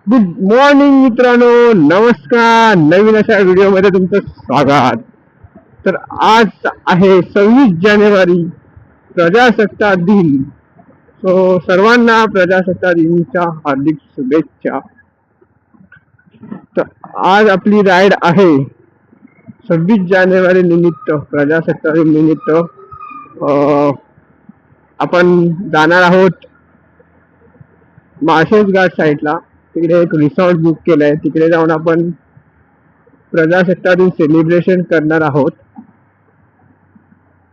Good morning मित्रांनो, नमस्कार. नवीन अशा व्हिडिओमध्ये तुमचं स्वागत. तर आज आहे 26 जानेवारी, प्रजासत्ताक दिन. सर्वांना प्रजासत्ताक दिनाच्या हार्दिक शुभेच्छा. तर आज आपली राईड आहे 26 जानेवारी निमित्त, प्रजासत्ताक दिन निमित्त. आपण जाणार आहोत माळशेज घाट साईडला. तिकडे एक रिसॉर्ट बुक केलंय, तिकडे जाऊन आपण प्रजासत्ताक दिन सेलिब्रेशन करणार आहोत.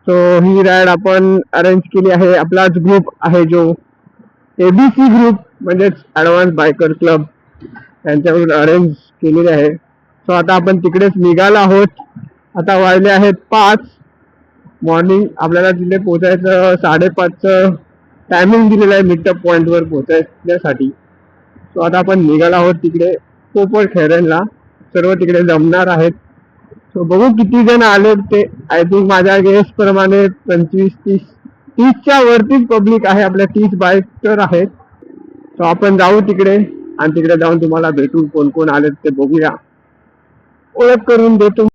ही राईड आपण अरेंज केली आहे. आपलाच ग्रुप आहे जो एबीसी ग्रुप म्हणजेच ऍडव्हान्स बायकर क्लब यांच्याकडून अरेंज केलेली आहे. आता आपण तिकडेच निघालो आहोत. आता वाजले आहेत 5 मॉर्निंग. आपल्याला तिथे पोहोचायचं 5:30चं टायमिंग दिलेलं आहे मिटअप पॉइंटवर पोहोचण्यासाठी. आता आपण निघालो आहोत तिकडे पोपट खैरनला. सर्व तिकडे जमणार आहेत. बघू किती जण आले ते. आय थिंक माझ्या गेस्ट प्रमाणे 25-30च्या वरतीच पब्लिक आहे. आपल्या 30 बायकर आहेत. आपण जाऊ तिकडे आणि तिकडे जाऊन तुम्हाला भेटून कोण कोण आले ते बघूया, ओळख करून देतो.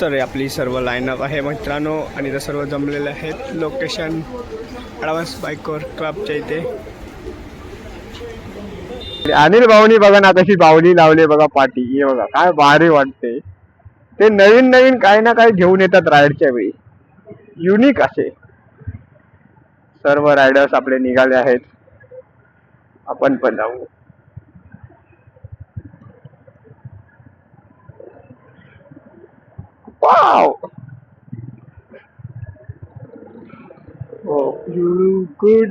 तर आपली सर्व लाईनअप आहे मित्रांनो आणि ते सर्व जमलेले आहेत. लोकेशन ॲडव्हान्स बायकर क्लबच्या इथे. अनिल भाऊनी बघा ना कशी बावली लावली बघा पाठी. हे बघा काय भारी वाटते. ते नवीन नवीन काही ना काही घेऊन येतात राईडच्या वेळी, युनिक असे. सर्व रायडर्स आपले निघाले आहेत. आपण पण जाऊ. Wow, good.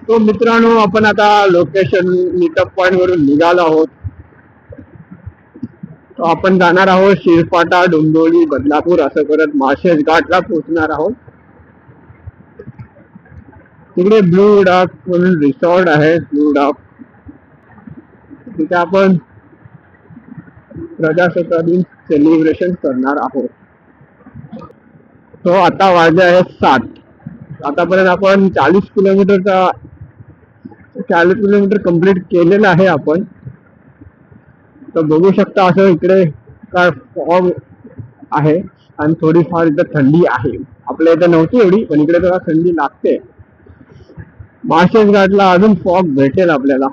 तो मित्रांनो, आपण आता लोकेशन मीटअप पॉइंट वरून निघालो आहोत. आपण जाणार आहोत शिरफाटा, डोंबिवली, बदलापूर असं करत माळशेज घाटला पोहोचणार आहोत. तिकडे ब्लू डॉक म्हणून रिसॉर्ट आहे. ब्लू डॉक, तिथे आपण प्रजासत्ताक दिन सेलिब्रेशन करणार आहोत. आता वाजले आहेत 7. आतापर्यंत आपण 40 किलोमीटर कंप्लीट केलेलं आहे आपण. तर बघू शकता असं इकडे काय फॉग आहे आणि थोडीफार इथं थंडी आहे. आपल्या इथं नव्हती एवढी, पण इकडे जरा थंडी लागते. माळशेज घाटला अजून फॉग भेटेल आपल्याला.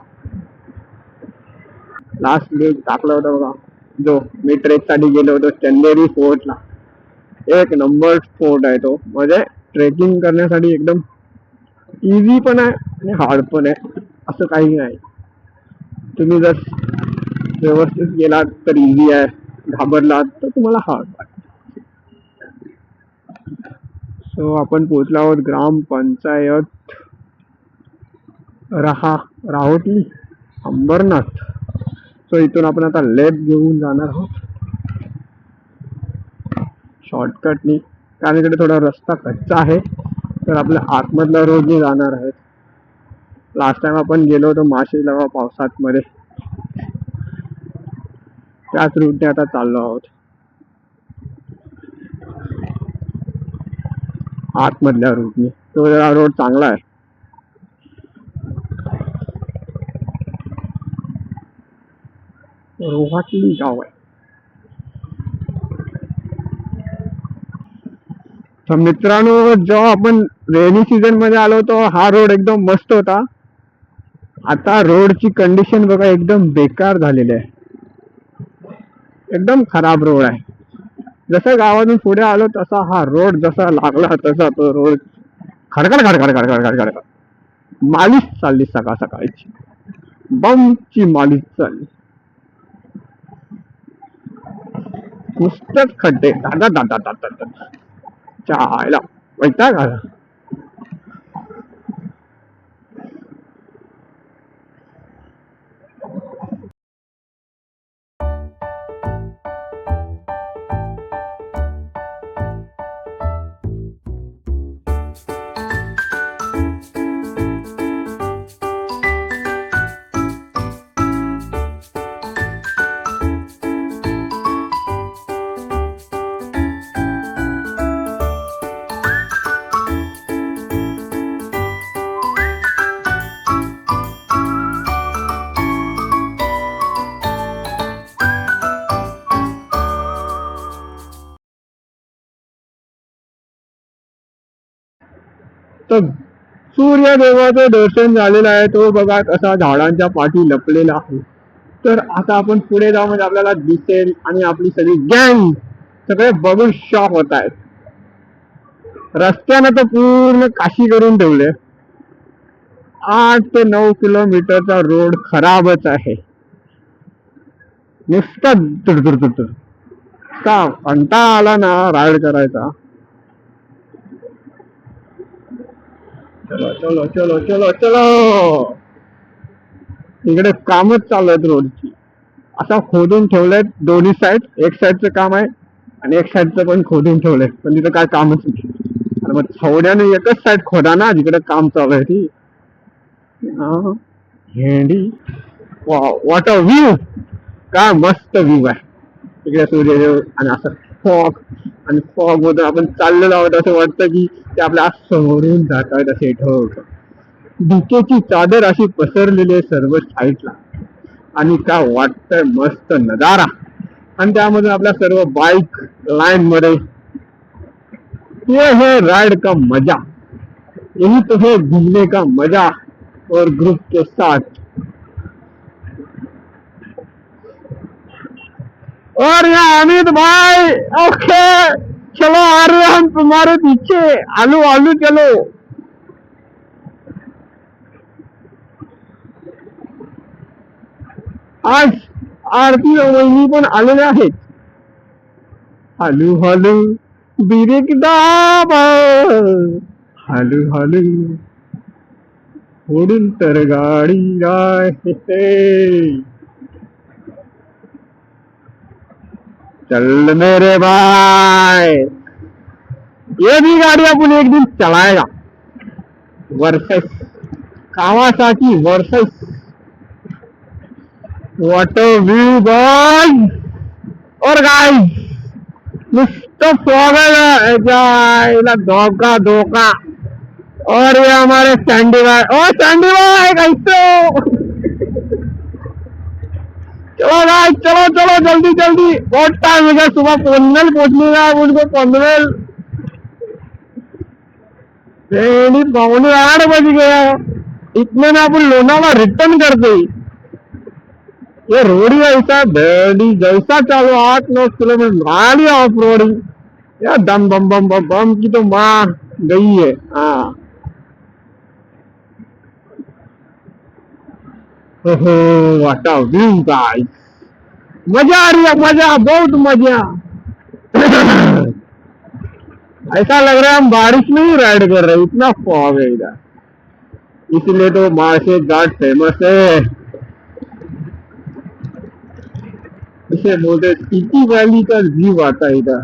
लास्ट डेट टाकलं होतं बघा, जो मी ट्रेक साठी गेलो होतो चंदेरी फोर्टला. एक नंबर फोर्ट आहे तो. म्हणजे ट्रेकिंग करण्यासाठी एकदम इझी पण आहे आणि हार्ड पण आहे, असं काही नाही. तुम्ही जर व्यवस्थित गेलात तर इझी आहे, घाबरलात तर तुम्हाला हार्ड वाटत. आपण पोहोचलो आहोत ग्रामपंचायत राहोटी अंबरनाथ. इथून आपण आता लेफ्ट घेऊन जाणार आहोत शॉर्टकटनी, कारण इकडे थोडा रस्ता कच्चा आहे. तर आपल्या आतमधल्या रोडने जाणार आहेत. लास्ट टाइम आपण गेलो होतो माळशेजला पावसात मध्ये, त्याच रूटने आता चाललो आहोत. आतमधल्या रूटने तो रोड चांगला आहे. रोहाटी गाव आहे. तर मित्रांनो, जेव्हा आपण रेनी सीझन मध्ये आलो होतो हा रोड एकदम मस्त होता. आता रोडची कंडिशन बघा, एकदम बेकार झालेली आहे. एकदम खराब रोड आहे. जसं गावातून पुढे आलो तसा हा रोड जसा लागला तसा तो रोड खडखड खडखड खडखड खडखड मालिश चालली. सकाळची बमची मालिश चालली. नुसतंच खड्डे, दादा दादा दादा चायला वैताग आला. तर सूर्यदेवाचं दर्शन झालेलं आहे. तो बघा कसा झाडांच्या पाठी लपलेला आहे. तर आता आपण पुढे जाऊ म्हणजे आपल्याला दिसेल आणि आपली सगळी गँग सगळे बघून शॉक होत आहेत. रस्त्यानं तर पूर्ण काशी करून ठेवले. 8 ते 9 किलोमीटरचा रोड खराबच आहे. नुसता तुडतुड का कंटाळा आला ना राईड करायचा. चलो चलो चलो चलो चलो. इकडे कामच चालू आहेत रोडची. असा खोदून ठेवलंय दोन्ही साईड. एक साईडचं काम आहे आणि एक साईडचं पण खोदून ठेवलंय, पण तिथं काय कामच नाही. आणि मग थोड्याने एकच साईड खोदा ना जिकडे काम चालू आहे ती. Handy what a view. काय मस्त व्ह्यू आहे इकडे. सूर्यदेव आणि असं फॉग, आणि फॉग मधून आपण चाललेलो आहोत असं वाटतं की ते आपल्या समोरून जात आहेत असे ठेवत. धुक्याची चादर अशी पसरलेली आहे सर्व साईडला, आणि काय वाटतंय मस्त नजारा. आणि त्यामधून आपल्या सर्व बाईक लाइन मध्ये. ये है राइड का मजा, यही तो है घूमने का मजा और ग्रुप के साथ. और ये अमित भाई, ओके चलो आ रहे हम तुम्हारे पीछे. आलू आलू चलो. आज आरती वहिनी पण आलेल्या आहेत. हलू हलू बिरेक दाबा, हलू हलू उडून तर गाडी आहे. चल मेरे भाई, ये भी गाड़ी अपन एक दिन चलाएगा. Versus Kawasaki versus. What a view boy. और गाइस नुसतं फॉग आहे धोका धोका. और ये हमारे सैंडी भाई. ओ सैंडी भाई कैसे. चलो भाई चलो चलो जल्दी जल्दी, बहुत टाइम हो गया. सुबह पनवेल पहुंचने का मुझको. पनवेल 8:45 बज गया. इतने में अपन लोनावाला रिटर्न करते. ये रोड ही ऐसा बड़ी जैसा चालू 8-9 किलोमीटर गाड़ी ऑफ रोडिंग. या दम बम बम बम बम की तो माँ गई है. हाँ ओहो व्हाट अ व्यू गाइस. मजा आ रही है, मजा बहुत मजा. ऐसा लग रहा है हम बारिश में ही राइड कर रहे हैं, इतना फॉग है इधर. इसलिए तो मार्शेज घाट फेमस है. इसे बोलते स्पीति वैली का व्यू आता है इधर.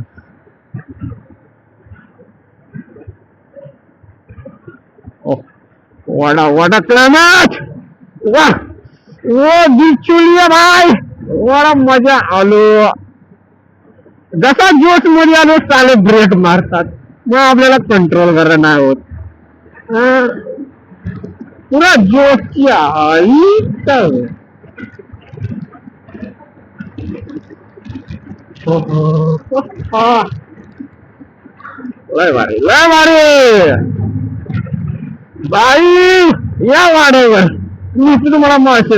वाड़ा क्लाइमेट. वाह वो बिचुलिया भाई, वाड़ा मजा आलो. जसा जोश मध्ये आलो चाले ब्रेक मारतात, मग आपल्याला कंट्रोल करायला नाही होत. पुरा जोशची आई तर. लय भारी लय भारी. बाई या वाड्यावर मी तुम्हाला मासे.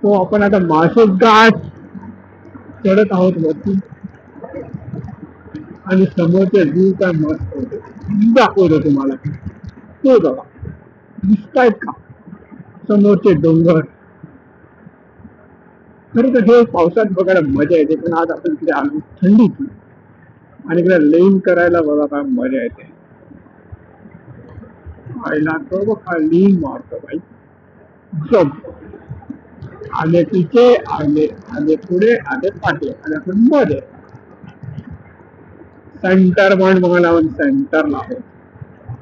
तो आपण आता माळशेज घाट चढत आहोत वरती. आणि समोरचे व्ह्यू काय मस्त होते, दाखवतो तुम्हाला. तो बघा दिसतायत का समोरचे डोंगर. खरं तर हे पावसात बघायला मजा येते, पण आज आपण तिथे आलो थंडीत. आणि इकडे लेन करायला बघा काय मजा येते. आईला तो बघा लेन मारतो बाई. जब आले पिछे आले आले पुढे आले पाठी आणि आपण मध्ये सेंटर पॉइंट बघायला आपण सेंटरला आहे.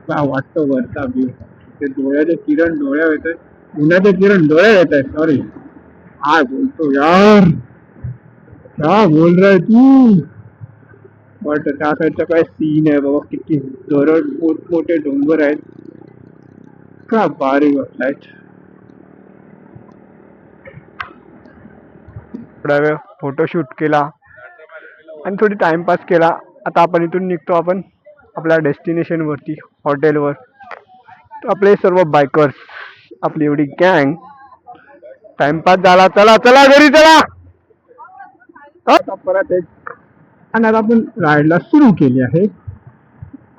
काय वाटतं वरचा व्ह्यू. ते डोळ्याचे किरण डोळ्या येत आहेत, उन्हाचे किरण डोळ्या येत आहेत. सॉरी काय बोलतो यार, क्या बोल रहा है तू. बट त्या साईडचा काय सीन आहे बाबा, किती दरड मोठमोठे डोंगर आहेत. का भारी वाटलाय. थोडा वेळ फोटोशूट केला आणि थोडी टाइमपास केला. आता आपण इथून निघतो आपण आपल्या डेस्टिनेशन वरती, हॉटेलवर. आपले सर्व बायकर्स, आपली एवढी गँग. टाइमपास झाला, चला चला घरी चला. परत एक आणि आता आपण राईडला सुरू केली आहे.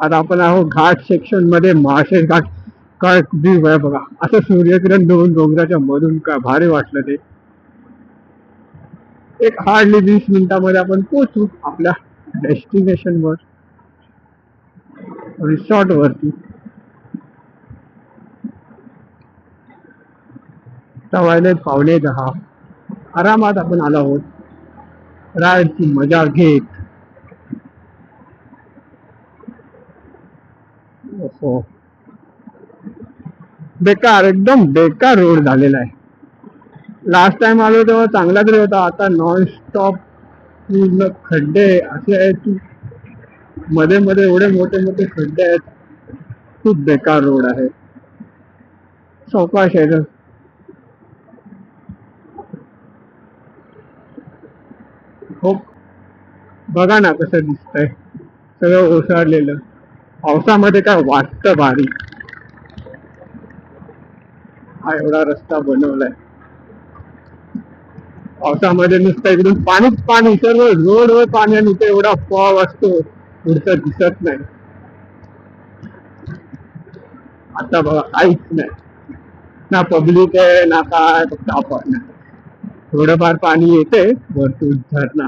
आता आपण आहोत घाट सेक्शन मध्ये, माळशेज घाट. काय व्ह्यू आहे बघा, असं सूर्यकिरण दोन डोंगराच्या मधून. काय भारी वाटलं ते. एक हार्डली 20 मिनिटांमध्ये आपण पोहोचू आपल्या डेस्टिनेशन वर, रिसॉर्ट वरती. वाजले 9:15. आरामात आपण आलो आहोत राईडची मजा घेत. ओहो, बेकार, एकदम बेकार रोड झालेला आहे. लास्ट टाइम आलो तेव्हा चांगला तरी होता. आता नॉन स्टॉप पूर्ण खड्डे असे आहेत की मध्ये मध्ये एवढे मोठे मोठे खड्डे आहेत. खूप बेकार रोड आहे. सावकाश आहे. हो बघा ना कसं दिसतंय, सगळं ओसाडलेलं. पावसामध्ये काय वाटतं भारी. हा एवढा रस्ता बनवलाय, पावसामध्ये नुसतं इकडून पाणीच पाणी, सर्व रोडवर पाणी. आणि इथे एवढा फॉग असतो, पुढचं दिसत नाही. आता बघा काहीच नाही, ना पब्लिक आहे ना काय, फक्त आपण. थोडंफार पाणी येते वरतून, झरणा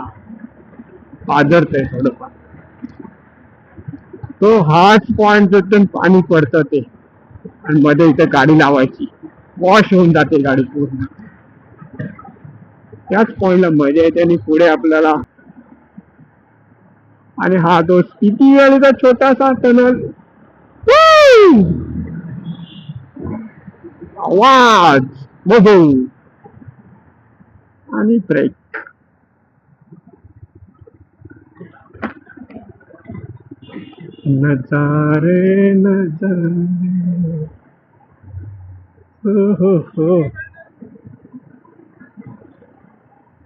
पाझरते थोडंफार. तो हाच पॉइंट जिथून पाणी पडतं ते, आणि मध्ये इथे गाडी लावायची, वॉश होऊन जाते गाडी पूर्ण. त्याच पॉइंटला मजा येते. आणि पुढे आपल्याला, आणि हा तो स्पिती व्हॅलीचा छोटासा टनल. आवाज बघू आणि ब्रेक. नजारे नजारे, हो.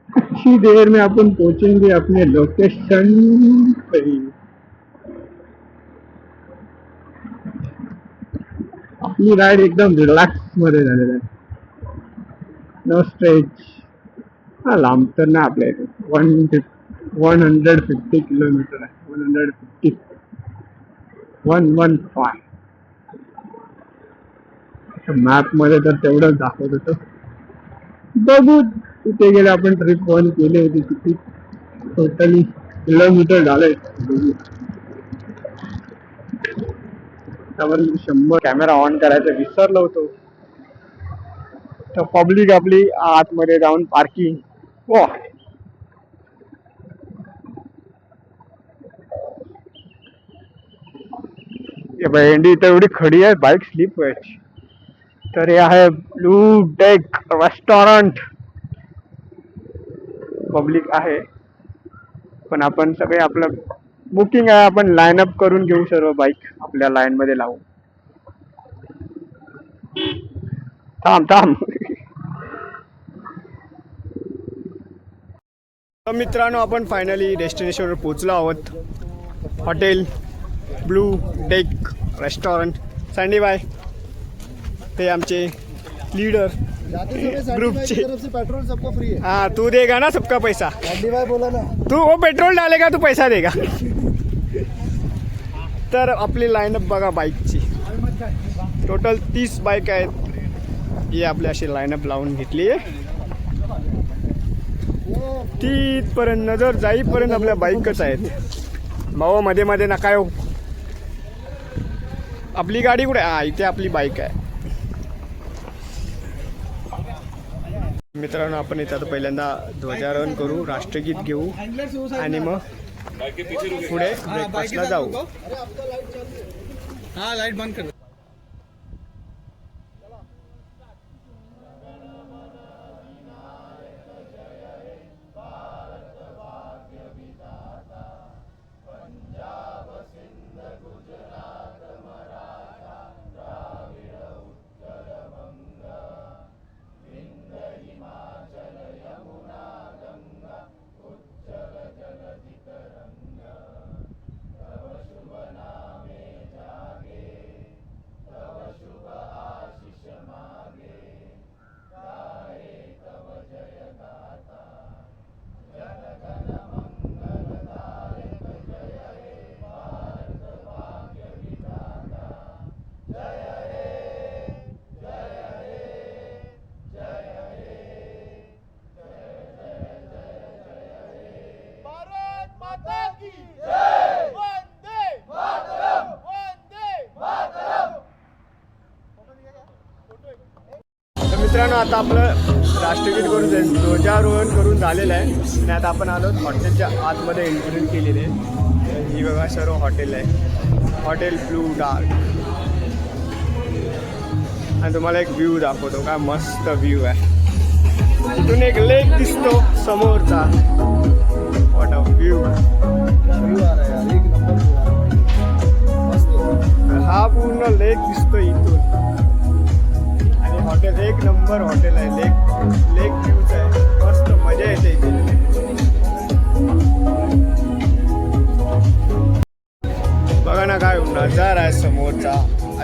कुछ ही देर में अपन पहुंचेंगे अपने लोकेशन पे. आपली राईड एकदम रिलॅक्स मध्ये झालेला आहे. No stretch. हा लांब तर नाही आपल्या इथे. 150 किलोमीटर आहे. 150, 115. मॅप मध्ये तर तेवढंच दाखवत होतं. बघू तिथे गेले आपण. ट्रिप 1 केली होती, किती टोटली किलोमीटर झालंय. त्यावर 100. कॅमेरा ऑन करायचं विसरलो होतो. तर पब्लिक आपली आतमध्ये जाऊन पार्किंग. वा, भेंडी तर एवढी खडी आहे, बाईक स्लिप व्हायची. तर हे आहे ब्लू डेक रेस्टॉरंट. पब्लिक आहे पण आपण सगळे, आपलं बुकिंग आहे, आपण लाईन अप करून घेऊ सर्व बाईक आपल्या लाईन मध्ये लावू. थांब. तर मित्रांनो, आपण फायनली डेस्टिनेशनवर पोहोचलो आहोत. Hotel blue deck restaurant. Sandy बाय ते आमचे लीडर ग्रुपचे. पेट्रोल सबका फ्री है. हाँ, तू देगा ना सबका पैसा. भाई बोला ना, तू वो पेट्रोल डालेगा, तू पैसा देगा. तर आपली लाईनअप बघा बाईकची. टोटल 30 बाईक आहेत. ही आपली अशी लाईनअप लावून घेतली आहे. तिथपर्यंत नजर जाईपर्यंत आपल्या बाईकच आहेत. भाऊ मध्ये मध्ये नका येऊ. आपली गाडी कुठे? हा, इथे आपली बाईक आहे. मित्रांनो, आपण इथं आता पहिल्यांदा ध्वजारोहण करू, राष्ट्रगीत घेऊ आणि मग पुढे ब्रेकफास्टला जाऊ. हा, लाईट बंद कर. मित्रांनो, आता आपलं राष्ट्रगीत करून ध्वजारोहण करून झालेलं आहे आणि आता आपण आलो हॉटेलच्या आतमध्ये एंट्री केलेली आहे. ही बघा सर्व हॉटेल आहे, हॉटेल ब्लू डार्क. आणि तुम्हाला एक व्ह्यू दाखवतो, काय मस्त व्ह्यू आहे. इथून एक लेक दिसतो समोरचा. What a view. हा पूर्ण लेक दिसतो इथून. हॉटेल एक नंबर हॉटेल आहे. लेक व्ह्यूच आहे, मस्त मजा येते इथे. बघा ना काय नजारा आहे समोरचा,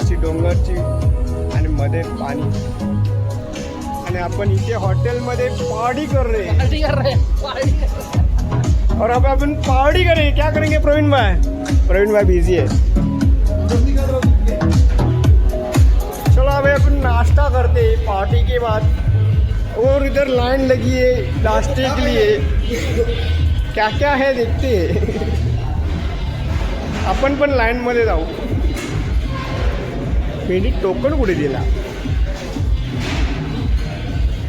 अशी डोंगरची आणि मध्ये पाणी. आणि आपण इथे हॉटेलमध्ये पार्टी कर रहे और अब अपन पार्टी करेंगे. क्या करेंगे प्रवीण भाई बिजी है. चलो अभी अपन नाश्ता करते हैं पार्टी के बाद. और इधर लाइन लगी है नाश्ते के लिए. क्या क्या है देखते हैं. आपण पण लाईन मध्ये जाऊ. मी टोकन कुठे दिला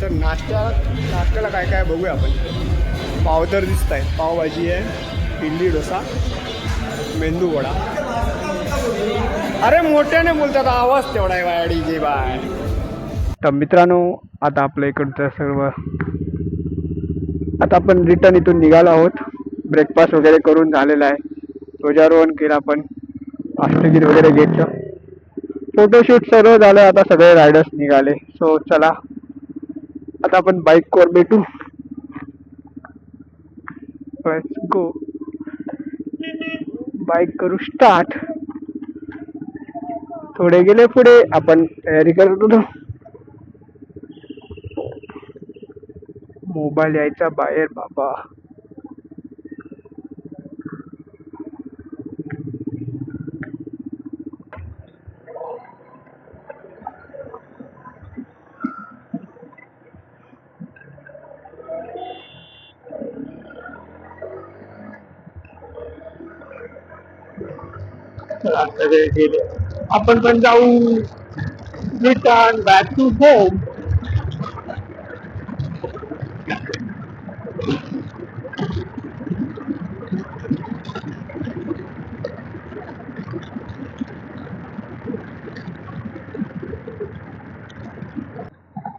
तर नाश्त्याला काय काय बघूया आपण. पाव तर दिसत आहे, पावभाजी आहे, इडली डोसा, मेंदू वडा. अरे मोठ्याने बोलतात, आवाज तेवढा आहे वाडी जे बाय. तर मित्रांनो, आता आपलं इकडचं सर्व आता आपण रिटर्न इथून निघालो आहोत. ब्रेकफास्ट वगैरे करून झालेला आहे. ध्वजारोहण केलं आपण, राष्ट्रगीत वगैरे घेतलं, फोटोशूट सर्व झालं. आता सगळे रायडर्स निघाले. सो चला आता आपण बाईकवर भेटू. Let's go. बाईक करू स्टार्ट. थोडे गेले पुढे, आपण तयारी करत होतो. मोबाईल यायचा बाहेर बाबा. गेले, आपण पण जाऊ. Return back to home.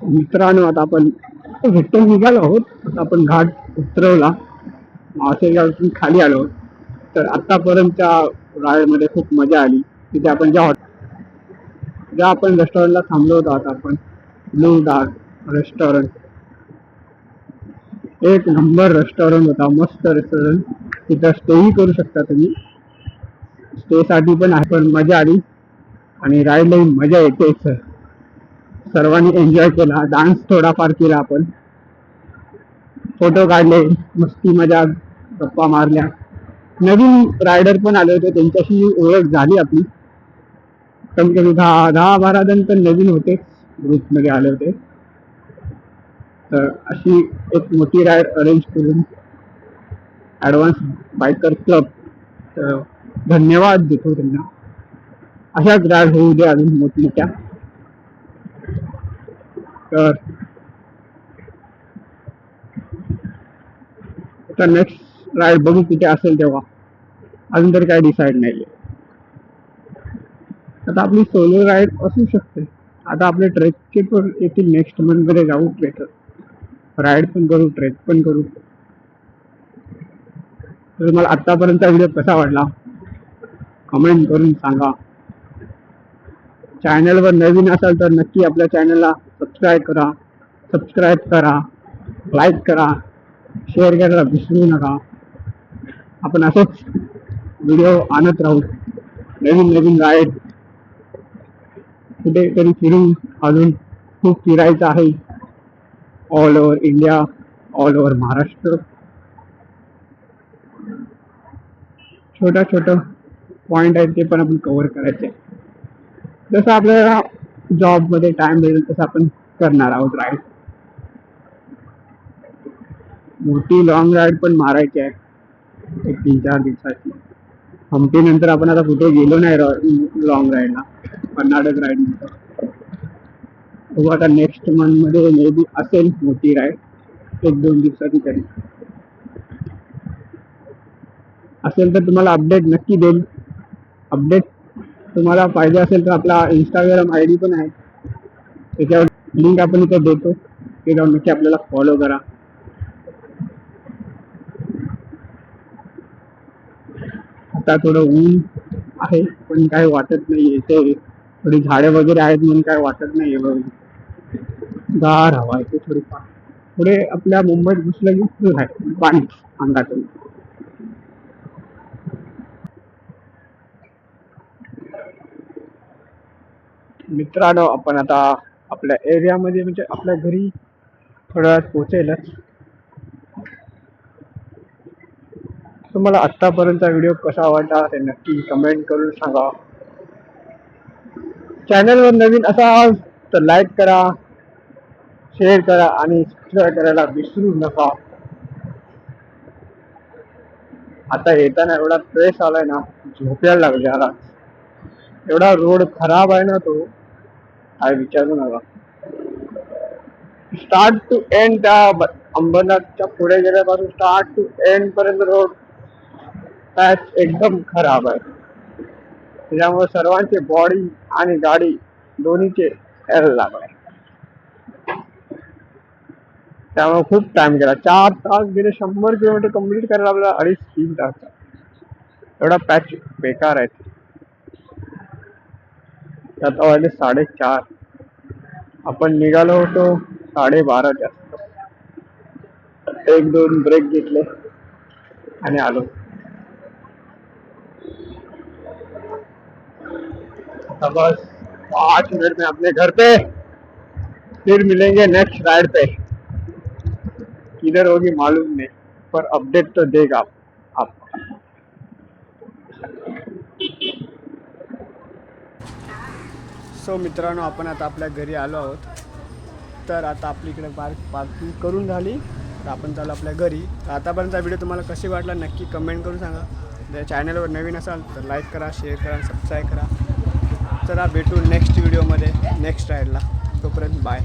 मित्रांनो, आता आपण रिटर्न निघालो आहोत. आता आपण घाट उतरवला, मावशेगावतून खाली आलो. तर आतापर्यंतच्या राईडमध्ये खूप मजा आली. तिथे आपण ज्या आपण रेस्टॉरंटला थांबलो होतो, आता आपण ब्लू डार्क रेस्टॉरंट. एक नंबर रेस्टॉरंट होता, मस्त रेस्टॉरंट. तिथं स्टेही करू शकता तुम्ही. स्टे साठी पण आहे, पण मजा आली आणि राईडलाही मजा येतेच. सर्वांनी एन्जॉय केला, डान्स थोडाफार केला, आपण फोटो काढले, मस्ती मजा गप्पा मारल्या. नवीन रायडर पण आले होते, त्यांच्याशी ओळख झाली आपली. कमी कमी 10-12 जण पण नवीन होते, ग्रुपमध्ये आले होते. तर अशी एक मोठी राईड अरेंज करून ॲडव्हान्स बायकर क्लब तर धन्यवाद देतो त्यांना. अशाच राईड होऊ दे अजून मोठमोठ्या. तर आता नेक्स्ट राईड बघू कुठे असेल तेव्हा, अजून तरी काय डिसाईड नाहीये. आता आपली सोलो राईड असू शकते. आता आपले ट्रेकचे पण येतील नेक्स्ट मंथ मध्ये, जाऊ ट्रेक राईड पण करू, ट्रेक पण करू. तर तुम्हाला आतापर्यंतचा व्हिडिओ कसा वाटला कमेंट करून सांगा. चॅनलवर नवीन असाल तर नक्की आपल्या चॅनलला सबस्क्राईब करा, लाईक करा, शेअर करायला विसरू नका. आपण असंच व्हिडिओ आणत राहू, नवीन नवीन राईड. कुठेतरी फिरून, अजून खूप फिरायचं आहे. All over India, all over Maharashtra. छोटा पॉइंट आहेत ते पण आपण कव्हर करायचे. जसं आपल्याला जॉब मध्ये टाइम मिळेल तसं आपण करणार आहोत राईड. मोठी लॉंग राईड पण मारायची आहे, एक 3-4 दिवसाची. हम्पी नंतर आपण आता कुठे गेलो नाही लॉंग राईडला, कर्नाटक राईड नंतर. बघू आता नेक्स्ट मंथ मध्ये मे बी असेल मोठी राईड, 1-2 दिवसाची तरी असेल तर तुम्हाला अपडेट नक्की देईल. अपडेट तुम्हाला पाहिजे असेल तर आपला इंस्टाग्राम ID पण आहे, त्याच्यावर लिंक आपण इथे देतो, ते जाऊन नक्की आपल्याला फॉलो करा. आता थोडं ऊन आहे पण काय वाटत नाही, इथे थोडी झाडे वगैरे आहेत म्हणून काय वाटत नाही. गार हवा येते थोडीफार. पुढे आपल्या मुंबईत घुसलं की आहे पाणी अंगातून. मित्रांनो, आपण आता आपल्या एरियामध्ये म्हणजे आपल्या घरी थोड्या वेळात पोहोचेलच. तुम्हाला आतापर्यंतचा व्हिडिओ कसा वाटला ते नक्की कमेंट करून सांगा. चॅनलवर नवीन असाल तर लाईक करा, शेअर करा आणि सबस्क्राईब करायला विसरू नका. आता येताना एवढा स्ट्रेस आलाय ना, झोपायला लागले. आला एवढा रोड खराब आहे ना, तो काय विचारू नका. स्टार्ट टू एंड त्या अंबरनाथच्या पुढे गेल्यापासून स्टार्ट टू एंड पर्यंत रोड पॅच एकदम खराब आहे. त्याच्यामुळे सर्वांचे बॉडी आणि गाडी दोन्हीचे हेल लागलाय. त्यामुळे खूप टाइम गेला, 4 तास गेले. 100 किलोमीटर कम्प्लीट करायला आपल्याला 2.5-3 तास. एवढा पॅच बेकार आहे. आता वाजले 4:30. आपण निघालो होतो 12:30च्या. 1-2 ब्रेक घेतले आणि आलो. बस 5 मिनट में अपने घर पे, फिर मिलेंगे नेक्स्ट राइड पे. किधर होगी मालूम नहीं, पर अपडेट तो देगा आप. सो मित्रांनो, आपण आता आपल्या घरी आलो आहोत. तर आता आपली इकडे पार्किंग करून झाली, तर आपण चालू आपल्या घरी. तर आतापर्यंतचा व्हिडिओ तुम्हाला कशी वाटला नक्की कमेंट करून सांगा. जर चॅनलवर नवीन असाल तर लाईक करा, शेअर करा, सबस्क्राईब करा. चला भेटू नेक्स्ट व्हिडिओमध्ये, नेक्स्ट राईडला. तोपर्यंत बाय.